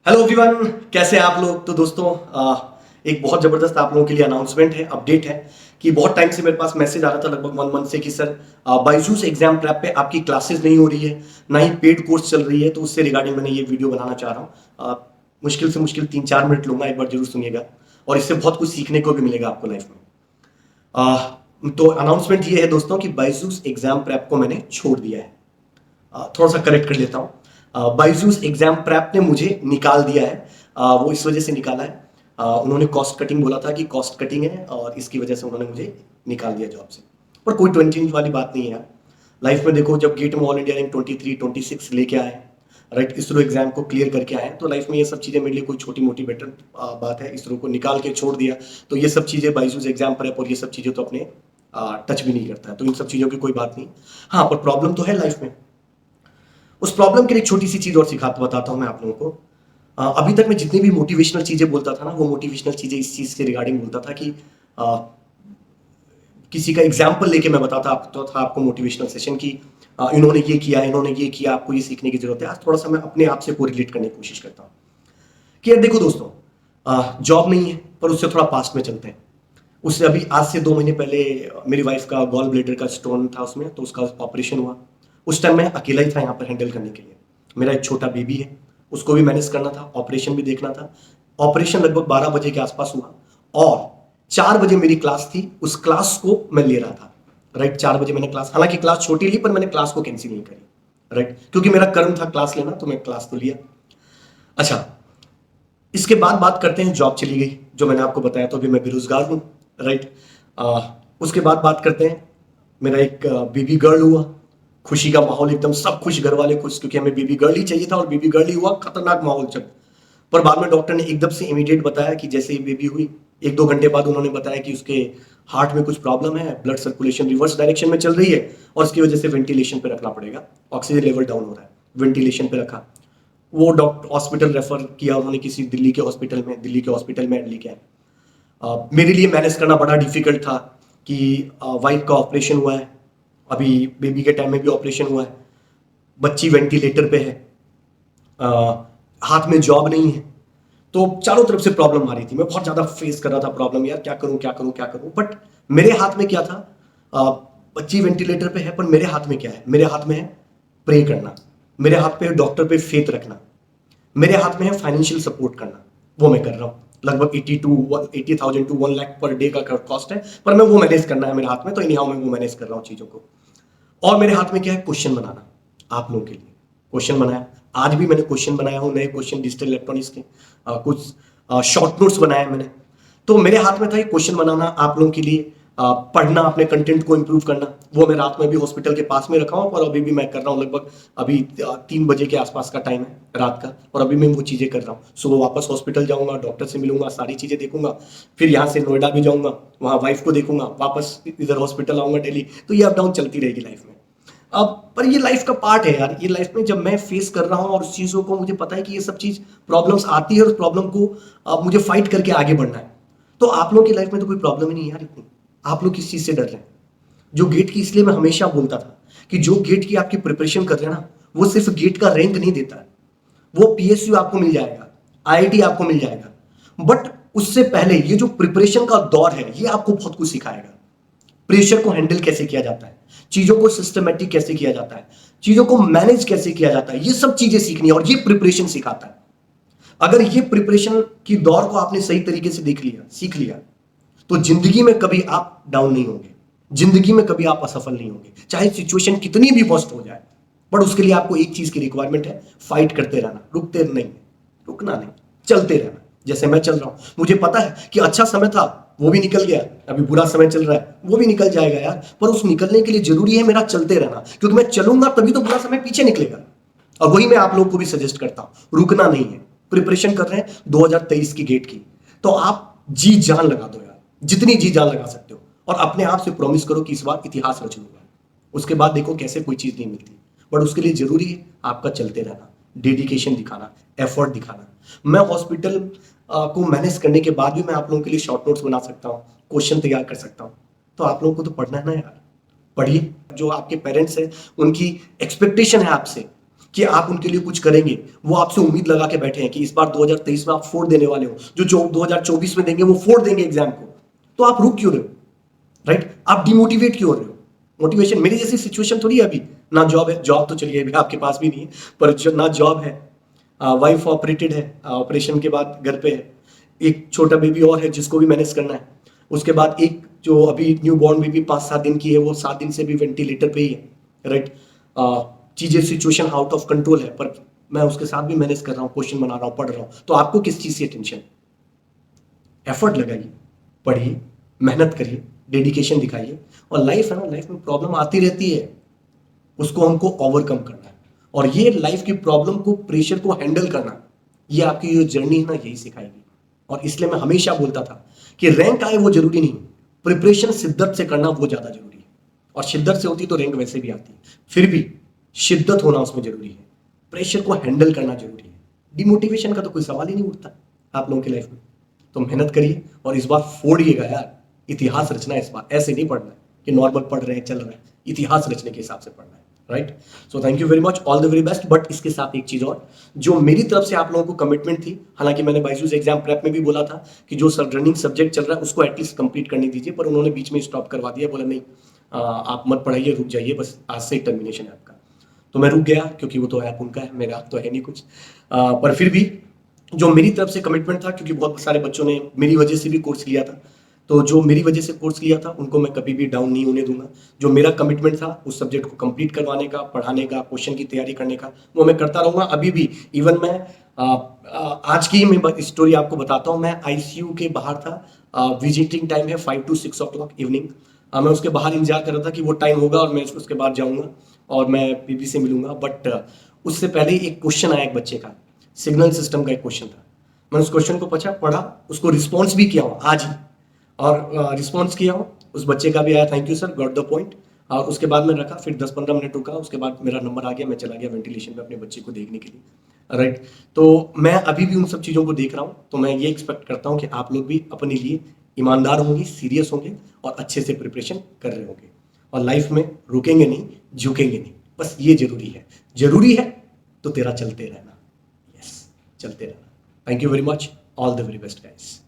Hello everyone, कैसे हैं आप लोग। तो दोस्तों एक बहुत ज़बरदस्त आप लोगों के लिए अनाउंसमेंट है, अपडेट है कि बहुत टाइम से मेरे पास मैसेज आ रहा था, लगभग 1 मंथ से, कि सर बायजूस एग्जाम प्रेप पे आपकी क्लासेस नहीं हो रही है, ना ही पेड कोर्स चल रही है। तो उससे रिगार्डिंग मैंने ये वीडियो बनाना चाह रहा हूँ। मुश्किल से मुश्किल 3-4 मिनट लूंगा, एक बार जरूर सुनिएगा और इससे बहुत कुछ सीखने को भी मिलेगा आपको लाइफ में। तो अनाउंसमेंट ये है दोस्तों कि बायजूस एग्जाम प्रेप को मैंने छोड़ दिया है। थोड़ा सा करेक्ट कर लेता हूँ, बायजूस एग्जाम प्रेप ने मुझे निकाल दिया है। वो इस वजह से निकाला है, उन्होंने कॉस्ट कटिंग बोला था कि कॉस्ट कटिंग है और इसकी वजह से उन्होंने मुझे निकाल दिया जॉब से। पर कोई 20 वाली बात नहीं है यार। लाइफ में देखो, जब गेट में ऑल इंडिया रैंक 23-26 लेके आए, राइट, इसरो एग्जाम को क्लियर करके आए, तो लाइफ में ये सब चीज़ें मेरे लिए कोई छोटी मोटी बेटर बात है। इसरो को निकाल के छोड़ दिया तो ये सब चीज़ें, बायजूस एग्जाम प्रेप और ये सब चीज़ें तो अपने टच भी नहीं करता है, तो इन सब चीज़ों की कोई बात नहीं। हाँ, पर प्रॉब्लम तो है लाइफ में। उस प्रॉब्लम के लिए एक छोटी सी चीज और बताता हूं मैं आप लोगों को। अभी तक मैं जितनी भी मोटिवेशनल चीजें बोलता था ना, वो मोटिवेशनल चीजें इस चीज से रिगार्डिंग बोलता था कि किसी का एग्जाम्पल लेके मैं बताता तो था आपको मोटिवेशनल सेशन की इन्होंने ये किया, इन्होंने ये किया, आपको ये सीखने की जरूरत है। आज थोड़ा सा मैं अपने आप से कोरिलेट करने की कोशिश करता हूँ कि यार देखो दोस्तों, जॉब नहीं है, पर उससे थोड़ा पास्ट में चलते हैं। उससे अभी आज से 2 महीने पहले मेरी वाइफ का गॉल ब्लेडर का स्टोन था उसमें, तो उसका ऑपरेशन हुआ। उस टाइम मैं अकेला ही था यहाँ पर हैंडल करने के लिए। मेरा एक छोटा बेबी है, उसको भी मैनेज करना था, ऑपरेशन भी देखना था। ऑपरेशन लगभग 12 बजे के आसपास हुआ और 4 बजे मेरी क्लास थी, उस क्लास को मैं ले रहा था। राइट, 4 बजे मैंने क्लास, हालांकि क्लास छोटी ली, पर मैंने क्लास को कैंसिल नहीं करी। राइट, क्योंकि मेरा कर्म था क्लास लेना, तो मैं क्लास तो लिया। अच्छा, इसके बाद बात करते हैं, जॉब चली गई जो मैंने आपको बताया, तो अभी मैं बेरोजगार हूँ। राइट, उसके बाद बात करते हैं, मेरा एक बेबी गर्ल हुआ। खुशी का माहौल, एकदम सब खुश, घर वाले खुश, क्योंकि हमें बेबी गर्ल ही चाहिए था और बेबी गर्ल ही हुआ। खतरनाक माहौल चल। पर बाद में डॉक्टर ने एकदम से इमीडिएट बताया कि जैसे ही बेबी हुई, 1-2 घंटे बाद उन्होंने बताया कि उसके हार्ट में कुछ प्रॉब्लम है, ब्लड सर्कुलेशन रिवर्स डायरेक्शन में चल रही है और इसकी वजह से वेंटिलेशन पे रखना पड़ेगा, ऑक्सीजन लेवल डाउन हो रहा है। वेंटिलेशन पे रखा, वो डॉक्टर हॉस्पिटल रेफर किया उन्होंने, किसी दिल्ली के हॉस्पिटल में एडमिट किया। मेरे लिए मैनेज करना बड़ा डिफिकल्ट था कि वाइफ का ऑपरेशन हुआ है, अभी बेबी के टाइम में भी ऑपरेशन हुआ है, बच्ची वेंटिलेटर पे है, हाथ में जॉब नहीं है, तो चारों तरफ से प्रॉब्लम आ रही थी। मैं बहुत ज्यादा फेस कर रहा था प्रॉब्लम, यार क्या करूं क्या करूं क्या करूं। बट मेरे हाथ में क्या था, अ, बच्ची वेंटिलेटर पे है, पर मेरे हाथ में क्या है, मेरे हाथ में है प्रे करना, मेरे हाथ पे है डॉक्टर पे फेथ रखना, मेरे हाथ में है फाइनेंशियल सपोर्ट करना। वो मैं कर रहा हूँ। लगभग 80,000 टू 1 लाख पर डे का कॉस्ट है, पर मैं वो मैनेज करना है मेरे हाथ में, तो इन्हीं मैं वो मैनेज कर रहा हूँ चीज़ों को। और मेरे हाथ में क्या है, क्वेश्चन बनाना। आप लोगों के लिए क्वेश्चन बनाया, आज भी मैंने क्वेश्चन बनाया हूँ, नए क्वेश्चन डिजिटल इलेक्ट्रॉनिक्स के, कुछ शॉर्ट नोट्स बनाए मैंने। तो मेरे हाथ में था ये क्वेश्चन बनाना, आप लोगों के लिए पढ़ना, अपने कंटेंट को इंप्रूव करना। वो मैं रात में भी हॉस्पिटल के पास में रखा हूँ और अभी भी मैं कर रहा हूँ। लगभग अभी 3 बजे के आसपास का टाइम है रात का, और अभी मैं वो चीज़ें कर रहा हूँ। सुबह वापस हॉस्पिटल जाऊंगा, डॉक्टर से मिलूंगा, सारी चीज़ें देखूंगा, फिर यहाँ से नोएडा भी जाऊंगा, वहाँ वाइफ को देखूंगा, वापस इधर हॉस्पिटल आऊंगा डेली। तो ये अप डाउन चलती रहेगी लाइफ में। अब पर ये लाइफ का पार्ट है यार। ये लाइफ में जब मैं फेस कर रहा हूँ और उस चीज़ों को मुझे पता है कि ये सब चीज़ प्रॉब्लम्स आती है और उस प्रॉब्लम को मुझे फाइट करके आगे बढ़ना है। तो आप लोगों की लाइफ में तो कोई प्रॉब्लम ही नहीं है यार इतनी। आप लोग किस चीज़ से डर रहे हैं? जो गेट की, इसलिए मैं हमेशा बोलता था कि जो गेट की आपकी प्रिपरेशन कर रहे हैं ना, वो सिर्फ गेट का रैंक नहीं देता है। वो पीएसयू आपको मिल जाएगा, आईआईटी आपको मिल जाएगा, बट उससे पहले ये जो प्रिपरेशन का दौर है, ये आपको बहुत कुछ सिखाएगा। प्रेशर को हैंडल कैसे किया जाता है, चीजों को सिस्टमेटिक कैसे किया जाता है, चीजों को मैनेज कैसे किया जाता है, ये सब चीजें सीखनी है और ये प्रिपरेशन सिखाता है। अगर ये प्रिपरेशन की दौर को आपने सही तरीके से देख लिया, सीख लिया, तो जिंदगी में कभी आप डाउन नहीं होंगे, जिंदगी में कभी आप असफल नहीं होंगे, चाहे सिचुएशन कितनी भी वर्स्ट हो जाए। पर उसके लिए आपको एक चीज की रिक्वायरमेंट है, फाइट करते रहना, रुकते नहीं, रुकना नहीं, चलते रहना। जैसे मैं चल रहा हूं, मुझे पता है कि अच्छा समय था वो भी निकल गया, अभी बुरा समय चल रहा है वो भी निकल जाएगा यार, पर उस निकलने के लिए जरूरी है मेरा चलते रहना, क्योंकि मैं चलूंगा तभी तो बुरा समय पीछे निकलेगा। और वही मैं आप लोगों को भी सजेस्ट करता हूं, रुकना नहीं है। प्रिपरेशन कर रहे हैं 2023 की गेट की, तो आप जी जान लगा दो यार, जितनी जी जान लगा सकते हो, और अपने आप से प्रॉमिस करो कि इस बार इतिहास रच लूंगा। उसके बाद देखो कैसे कोई चीज नहीं मिलती, बट उसके लिए जरूरी है आपका चलते रहना, डेडिकेशन दिखाना, एफर्ट दिखाना। मैं हॉस्पिटल को मैनेज करने के बाद भी मैं आप लोगों के लिए शॉर्ट नोट्स बना सकता हूँ, क्वेश्चन तैयार कर सकता हूँ। तो आप लोगों को तो पढ़ना है ना यार, पढ़िए। जो आपके पेरेंट्स हैं, उनकी एक्सपेक्टेशन है आपसे कि आप उनके लिए कुछ करेंगे, वो आपसे उम्मीद लगा के बैठे हैं कि इस बार 2023 में आप 4 देने वाले हो, जो 2024 में देंगे वो 4 देंगे एग्जाम को, तो आप रुक क्यों रहे हो? राइट? आप डिमोटिवेट क्यों हो रहे हो? मोटिवेशन, मेरी जैसी सिचुएशन थोड़ी है अभी, ना जॉब है, जॉब तो चलिए अभी आपके पास भी नहीं है, पर जो ना जॉब है, वाइफ ऑपरेटेड है, ऑपरेशन के बाद घर पे है, एक छोटा बेबी और है जिसको भी मैनेज करना है, उसके बाद एक जो अभी न्यू बॉर्न बेबी 5-7 दिन की है, वो 7 दिन से भी वेंटिलेटर पे ही है, राइट? चीजें सिचुएशन आउट ऑफ कंट्रोल है, पर मैं उसके साथ भी मैनेज कर रहा हूँ, क्वेश्चन बना रहा हूँ, पढ़ रहा हूँ, तो आपको किस चीज की टेंशन? एफर्ट लगाइए, पढ़िए, मेहनत करिए, डेडिकेशन दिखाइए, और लाइफ है ना, लाइफ में प्रॉब्लम आती रहती है, उसको हमको ओवरकम करना है, और ये लाइफ की प्रॉब्लम को, प्रेशर को हैंडल करना, ये आपकी जो जर्नी है ना, यही सिखाएगी। और इसलिए मैं हमेशा बोलता था कि रैंक आए वो जरूरी नहीं, प्रिपरेशन शिद्दत से करना वो ज्यादा जरूरी है, और शिद्दत से होती तो रैंक वैसे भी आती, फिर भी शिद्दत होना उसमें जरूरी है, प्रेशर को हैंडल करना जरूरी है, डिमोटिवेशन का तो कोई सवाल ही नहीं उठता आप लोगों की लाइफ में। तो मेहनत करिए और इस बार फोड़िएगा यार, इतिहास रचना है इस बार, ऐसे नहीं पढ़ना है कि नॉर्मल पढ़ रहे हैं चल रहा है, इतिहास रचने के हिसाब से पढ़ना है, right? So thank you very much, all the very best. But इसके साथ एक चीज और, जो मेरी तरफ से आप लोगों को कमिटमेंट थी, हालांकि मैंने बायजूस एग्जाम प्रेप में भी बोला था कि जो रनिंग सब्जेक्ट चल रहा है उसको एटलीस्ट कंप्लीट करने दीजिए, पर उन्होंने बीच में स्टॉप करवा दिया, बोला नहीं आप मत पढ़ाइए, रुक जाइए, बस आज से टर्मिनेशन है आपका। तो मैं रुक गया, क्योंकि वो तो ऐप उनका है, मेरा तो है नहीं कुछ, पर फिर भी जो मेरी तरफ से कमिटमेंट था, क्योंकि बहुत सारे बच्चों ने मेरी वजह से भी कोर्स लिया था, तो जो मेरी वजह से कोर्स लिया था उनको मैं कभी भी डाउन नहीं होने दूंगा। जो मेरा कमिटमेंट था उस सब्जेक्ट को कंप्लीट करवाने का, पढ़ाने का, क्वेश्चन की तैयारी करने का, वो मैं करता रहूंगा अभी भी। इवन मैं आज की मैं स्टोरी आपको बताता हूँ, मैं आईसीयू के बाहर था, विजिटिंग टाइम है 5 to 6 o'clock इवनिंग, मैं उसके बाहर इंतजार कर रहा था कि वो टाइम होगा और मैं उसके बाद जाऊंगा और मैं बीबी से मिलूंगा। बट उससे पहले एक क्वेश्चन आया एक बच्चे का, सिग्नल सिस्टम का एक क्वेश्चन था, मैंने उस क्वेश्चन को पढ़ा, उसको रिस्पॉन्स भी किया हूँ आज ही, और रिस्पॉन्स किया हूँ, उस बच्चे का भी आया thank you sir, got the point. और उसके बाद मैं रखा, फिर 10-15 मिनट रुका, उसके बाद मेरा नंबर आ गया, मैं चला गया वेंटिलेशन में अपने बच्चे को देखने के लिए, राइट? तो मैं अभी भी उन सब चीज़ों को देख रहा हूँ, तो मैं ये एक्सपेक्ट करता हूँ कि आप लोग भी अपने लिए ईमानदार होंगे, सीरियस होंगे और अच्छे से प्रिपरेशन कर रहे होंगे, और लाइफ में रुकेंगे नहीं, झुकेंगे नहीं, बस ये जरूरी है तो तेरा चलते रहना, यस, चलते रहना। Thank you very much, all the very best guys.